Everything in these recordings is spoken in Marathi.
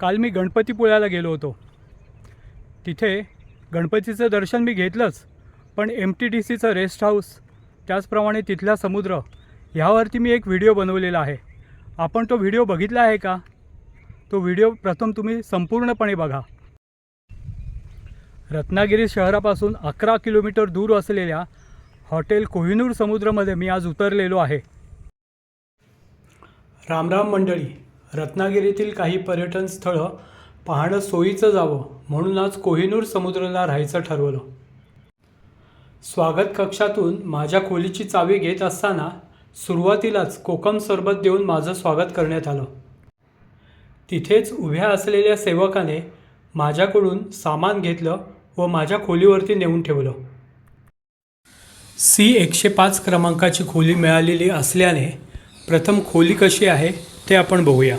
काल मी गणपतीपुळ्याला गेलो होतो. तिथे गणपतीचं दर्शन मी घेतलंच, पण MTDCचं रेस्ट हाऊस, त्याचप्रमाणे तिथला समुद्र ह्यावरती मी एक व्हिडिओ बनवलेला आहे. आपण तो व्हिडिओ बघितला आहे का? तो व्हिडिओ प्रथम तुम्ही संपूर्णपणे बघा. रत्नागिरी शहरापासून 11 किलोमीटर दूर असलेल्या हॉटेल कोहिनूर समुद्रमध्ये मी आज उतरलेलो आहे. रामराम मंडळी, रत्नागिरीतील काही पर्यटन स्थळं पाहणं सोयीचं जावं म्हणून आज कोहिनूर समुद्राला राहायचं ठरवलं. स्वागत कक्षातून माझ्या खोलीची चावी घेत असताना सुरुवातीलाच कोकम सरबत देऊन माझं स्वागत करण्यात आलं. तिथेच उभ्या असलेल्या सेवकाने माझ्याकडून सामान घेतलं व माझ्या खोलीवरती नेऊन ठेवलं. C105 क्रमांकाची खोली मिळालेली असल्याने प्रथम खोली कशी आहे ते आपण बघूया.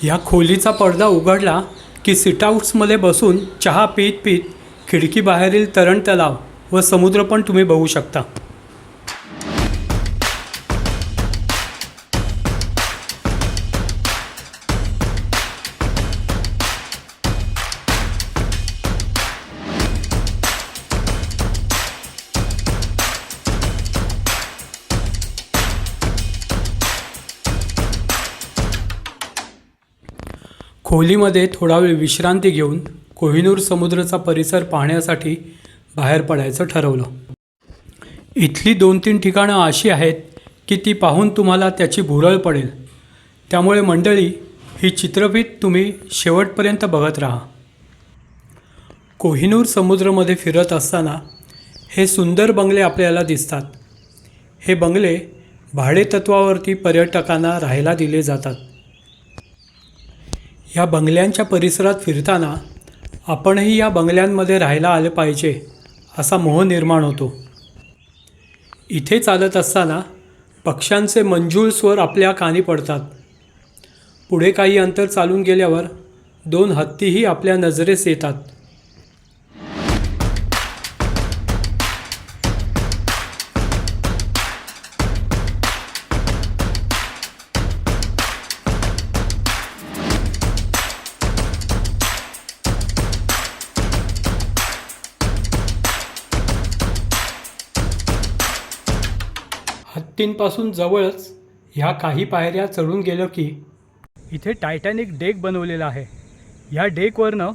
या खोलीचा पडदा उघडला की सिटआउट्समध्ये बसून चहा पीत पीत खिडकीबाहेरील तरण तलाव व समुद्र पण तुम्ही बघू शकता. खोलीमध्ये थोडा वेळ विश्रांती घेऊन कोहिनूर समुद्राचा परिसर पाहण्यासाठी बाहेर पडायचं ठरवलं. इथली 2-3 ठिकाणं अशी आहेत की ती पाहून तुम्हाला त्याची भुरळ पडेल. त्यामुळे मंडळी, ही चित्रफीत तुम्ही शेवटपर्यंत बघत राहा. कोहिनूर समुद्रामध्ये फिरत असताना हे सुंदर बंगले आपल्याला दिसतात. हे बंगले भाडेतत्वावरती पर्यटकांना राहायला दिले जातात. या बंगल्यांच्या परिसरात फिरताना आपणही या बंगल्यांमध्ये राहायला आलं पाहिजे असा मोह निर्माण होतो. इथे चालत असताना पक्ष्यांचे मंजूळ स्वर आपल्या कानी पडतात. पुढे काही अंतर चालून गेल्यावर 2 हत्तीही आपल्या नजरेस येतात. हत्तींपासून जवळच ह्या काही पायऱ्या चढून गेलं की इथे टायटॅनिक डेक बनवलेला आहे. ह्या डेकवरनं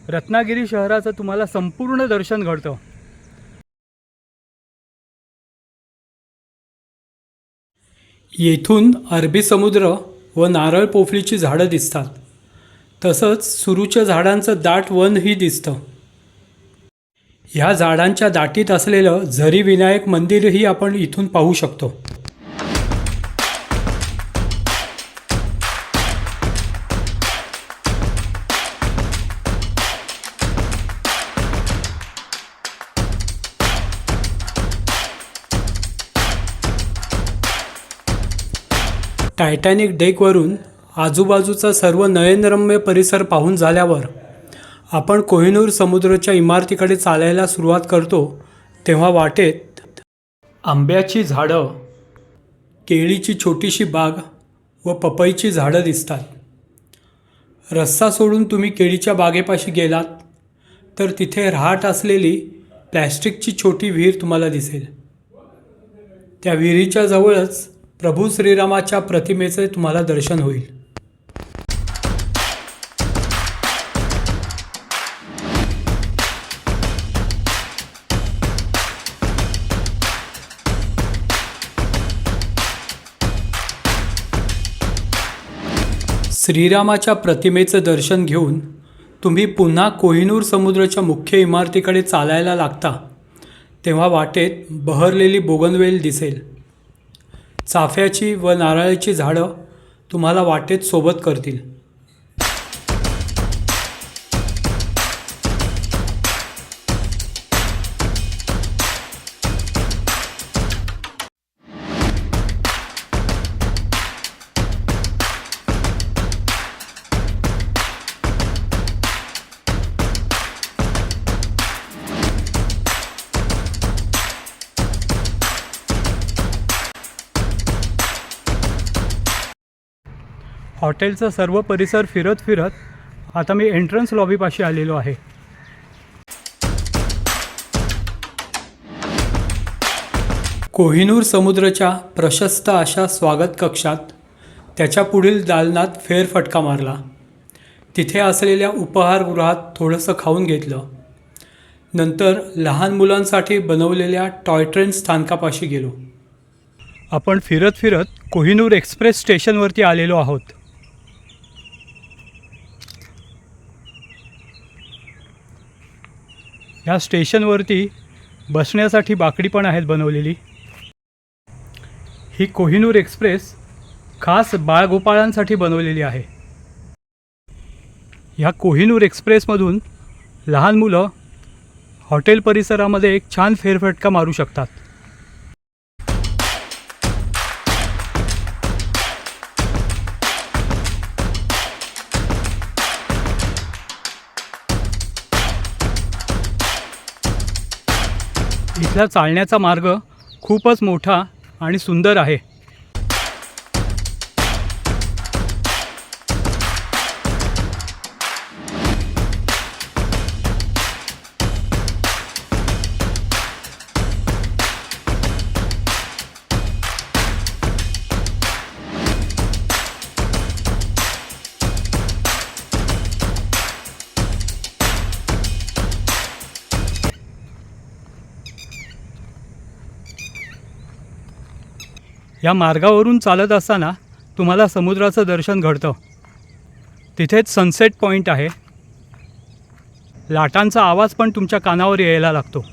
रत्नागिरी शहराचं तुम्हाला संपूर्ण दर्शन घडतं. येथून अरबी समुद्र व नारळ पोफळीची झाडं दिसतात. तसंच सुरूच्या झाडांचं दाट वनही दिसतं. ह्या झाडांच्या दाटीत असलेलं झरी विनायक मंदिरही आपण इथून पाहू शकतो. टायटॅनिक डेकवरून आजूबाजूचा सर्व नयनरम्य परिसर पाहून झाल्यावर आपण कोहिनूर समुद्राच्या इमारतीकडे चालायला सुरुवात करतो. तेव्हा वाटेत आंब्याची झाडं, केळीची छोटीशी बाग व पपईची झाडं दिसतात. रस्ता सोडून तुम्ही केळीच्या बागेपाशी गेलात तर तिथे रहाट असलेली प्लॅस्टिकची छोटी विहीर तुम्हाला दिसेल. त्या विहिरीच्या जवळच प्रभू श्रीरामाच्या प्रतिमेचे तुम्हाला दर्शन होईल. श्रीरामाच्या प्रतिमेचं दर्शन घेऊन तुम्ही पुन्हा कोहिनूर समुद्राच्या मुख्य इमारतीकडे चालायला लागता तेव्हा वाटेत बहरलेली बोगनवेल दिसेल. चाफ्याची व नारळाची झाडं तुम्हाला वाटेत सोबत करतील. हॉटेलचा सर्व परिसर फिरत फिरत आता मी एंट्रन्स लॉबीपाशी आलेलो आहे. कोहिनूर समुद्राच्या प्रशस्त अशा स्वागत कक्षात त्याच्या पुढील दालनात फेरफटका मारला. तिथे असलेल्या उपहारगृहात थोडंसं खाऊन घेतलं. नंतर लहान मुलांसाठी बनवलेल्या टॉय ट्रेन स्थानकापाशी गेलो. आपण फिरत फिरत कोहिनूर एक्सप्रेस स्टेशनवरती आलेलो आहोत. ह्या स्टेशनवरती बसण्यासाठी बाकडी पण आहेत बनवलेली. ही कोहिनूर एक्सप्रेस खास बाळगोपाळांसाठी बनवलेली आहे. ह्या कोहिनूर एक्सप्रेसमधून लहान मुलं हॉटेल परिसरामध्ये एक छान फेरफटका मारू शकतात. इथला चालण्याचा मार्ग खूपच मोठा आणि सुंदर आहे. या मार्गावरून चालत असताना तुम्हाला समुद्राचं दर्शन घडतं. तिथेच सनसेट पॉईंट आहे. लाटांचा आवाज पण तुमच्या कानावर यायला लागतो.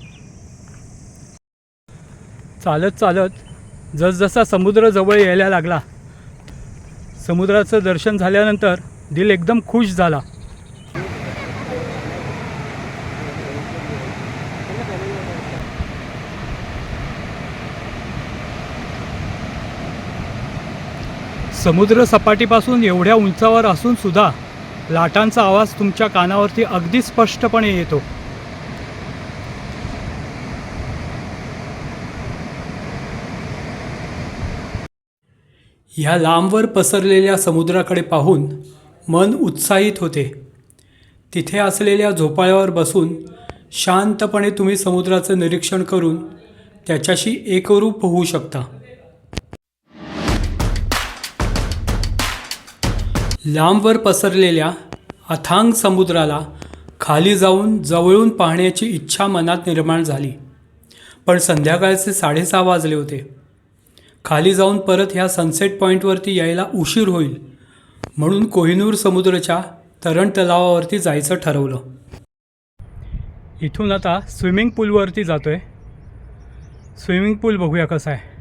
चालत चालत जसजसा समुद्र जवळ यायला लागला, समुद्राचं दर्शन झाल्यानंतर दिल एकदम खुश झाला. समुद्र सपाटीपासून एवढ्या उंचावर असून सुद्धा लाटांचा आवाज तुमच्या कानावरती अगदी स्पष्टपणे येतो. ह्या लांबवर पसरलेल्या समुद्राकडे पाहून मन उत्साहित होते. तिथे असलेल्या झोपाळ्यावर बसून शांतपणे तुम्ही समुद्राचं निरीक्षण करून त्याच्याशी एकरूप होऊ शकता. लांबवर पसरलेल्या अथांग समुद्राला खाली जाऊन जवळून पाहण्याची इच्छा मनात निर्माण झाली. पण संध्याकाळचे 6:30 वाजले होते. खाली जाऊन परत ह्या सनसेट पॉईंटवरती यायला उशीर होईल म्हणून कोहिनूर समुद्राच्या तरण तलावावरती जायचं ठरवलं. इथून आता स्विमिंग पूलवरती जातो आहे. स्विमिंग पूल बघूया कसं आहे.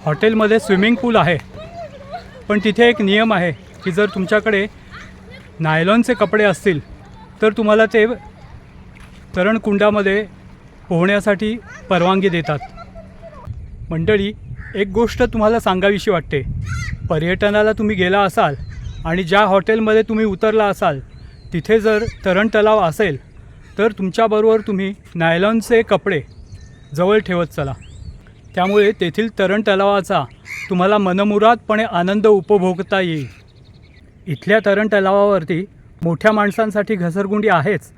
हॉटेलमध्ये स्विमिंग पूल आहे, पण तिथे एक नियम आहे की जर तुमच्याकडे नायलॉनचे कपडे असतील तर तुम्हाला ते तरणकुंडामध्ये पोहण्यासाठी परवानगी देतात. मंडळी, एक गोष्ट तुम्हाला सांगावीशी वाटते. पर्यटनाला तुम्ही गेला असाल आणि ज्या हॉटेलमध्ये तुम्ही उतरला असाल तिथे जर तरण तलाव असेल तर तुमच्याबरोबर तुम्ही नायलॉनचे कपडे जवळ ठेवत चला. त्यामुळे तेथील तरण तलावाचा तुम्हाला मनमुरादपणे आनंद उपभोगता येईल. इथल्या तरण तलावावरती मोठ्या माणसांसाठी घसरगुंडी आहेच,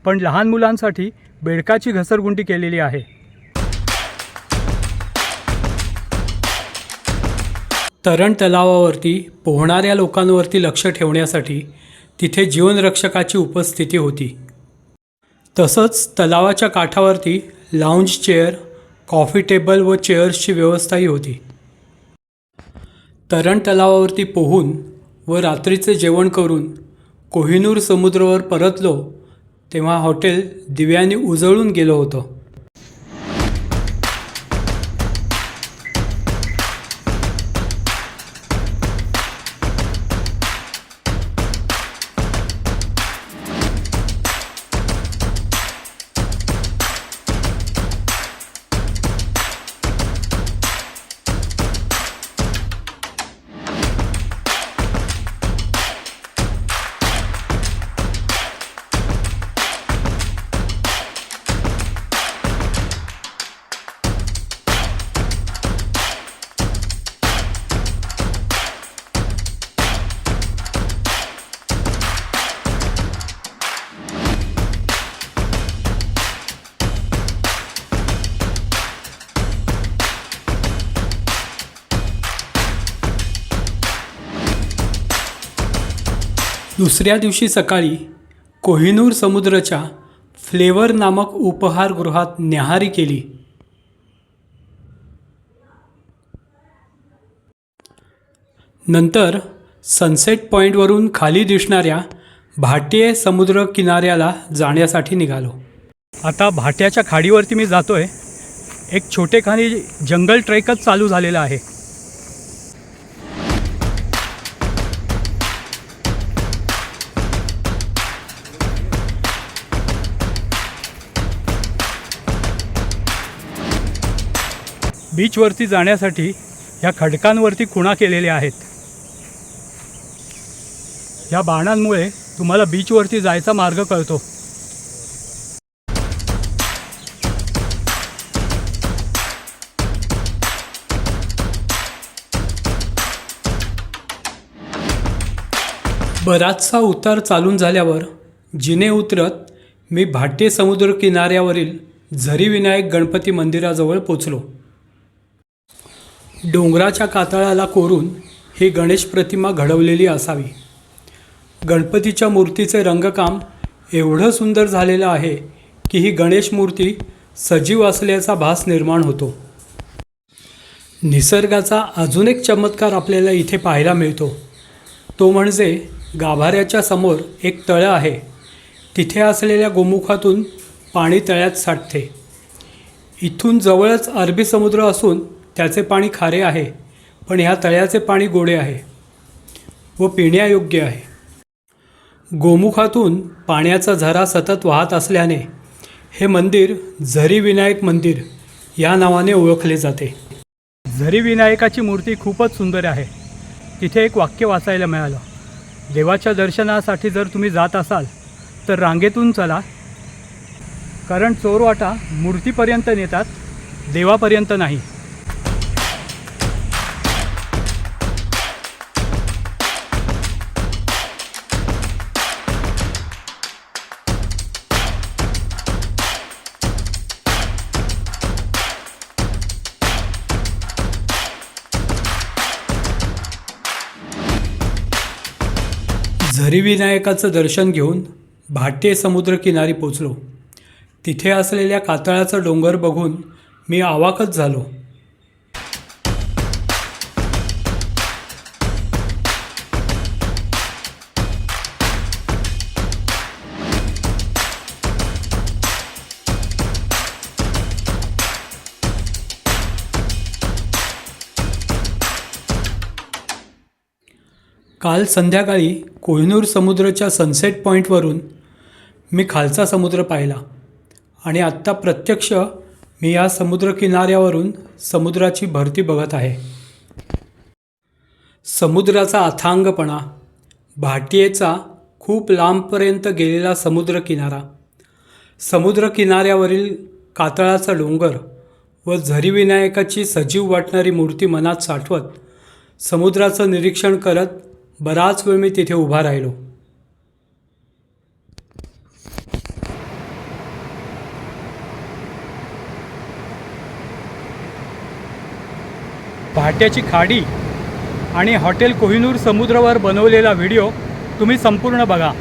पण लहान मुलांसाठी बेडकाची घसरगुंडी केलेली आहे. तरण तलावावरती पोहणाऱ्या लोकांवरती लक्ष ठेवण्यासाठी तिथे जीवनरक्षकाची उपस्थिती होती. तसंच तलावाच्या काठावरती लाऊंज चेअर, कॉफी टेबल व चेअर्सची व्यवस्थाही होती. तरण तलावावरती पोहून व रात्रीचे जेवण करून कोहिनूर समुद्रावर परतलो तेव्हा हॉटेल दिव्यांनी उजळून गेलं होतं. दुसऱ्या दिवशी सकाळी कोहिनूर समुद्राच्या फ्लेवर नामक उपहारगृहात न्याहारी केली. नंतर सनसेट पॉईंटवरून खाली दिसणाऱ्या भाटे समुद्र किनाऱ्याला जाण्यासाठी निघालो. आता भाट्याच्या खाडीवरती मी जातोय. एक छोटेखानी जंगल ट्रेकच चालू झालेला आहे. बीचवरती जाण्यासाठी ह्या खडकांवरती खुणा केलेल्या आहेत. ह्या बाणांमुळे तुम्हाला बीचवरती जायचा मार्ग कळतो. बराचसा उतार चालून झाल्यावर जिने उतरत मी भाटे समुद्र किनाऱ्यावरील झरी विनायक गणपती मंदिराजवळ पोचलो. डोंगराच्या कातळाला कोरून ही गणेश प्रतिमा घडवलेली असावी. गणपतीच्या मूर्तीचे रंगकाम एवढं सुंदर झालेलं आहे की ही गणेश मूर्ती सजीव असल्याचा भास निर्माण होतो. निसर्गाचा अजून एक चमत्कार आपल्याला इथे पाहायला मिळतो. तो म्हणजे गाभाऱ्याच्या समोर एक तळं आहे. तिथे असलेल्या गोमुखातून पाणी तळ्यात साठते. इथून जवळच अरबी समुद्र असून त्याचे पाणी खारे आहे, पण ह्या तळ्याचे पाणी गोडे आहे व पिण्यायोग्य आहे. गोमुखातून पाण्याचा झरा सतत वाहत असल्याने हे मंदिर झरी विनायक मंदिर या नावाने ओळखले जाते. झरी विनायकाची मूर्ती खूपच सुंदर आहे. तिथे एक वाक्य वाचायला मिळालं, देवाच्या दर्शनासाठी जर तुम्ही जात असाल तर रांगेतून चला, कारण चोरवाटा मूर्तीपर्यंत नेतात, देवापर्यंत नाही. झरी विनायकाचं दर्शन घेऊन भाटे समुद्रकिनारी पोचलो. तिथे असलेल्या कातळाचं डोंगर बघून मी अवाकच झालो. काल संध्याकाळी कोहिनूर समुद्राच्या सनसेट पॉईंटवरून मी खालचा समुद्र पाहिला आणि आत्ता प्रत्यक्ष मी या समुद्रकिनाऱ्यावरून समुद्राची भरती बघत आहे. समुद्राचा अथांगपणा, भाटियेचा खूप लांबपर्यंत गेलेला समुद्रकिनारा, समुद्रकिनाऱ्यावरील कातळाचा डोंगर व झरी विनायकाची सजीव वाटणारी मूर्ती मनात साठवत समुद्राचं निरीक्षण करत बराच वेळ मी तिथे उभा राहिलो. भाट्याची खाडी आणि हॉटेल कोहिनूर समुद्रावर बनवलेला व्हिडिओ तुम्ही संपूर्ण बघा.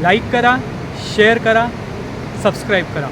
लाईक करा, शेअर करा, सबस्क्राईब करा.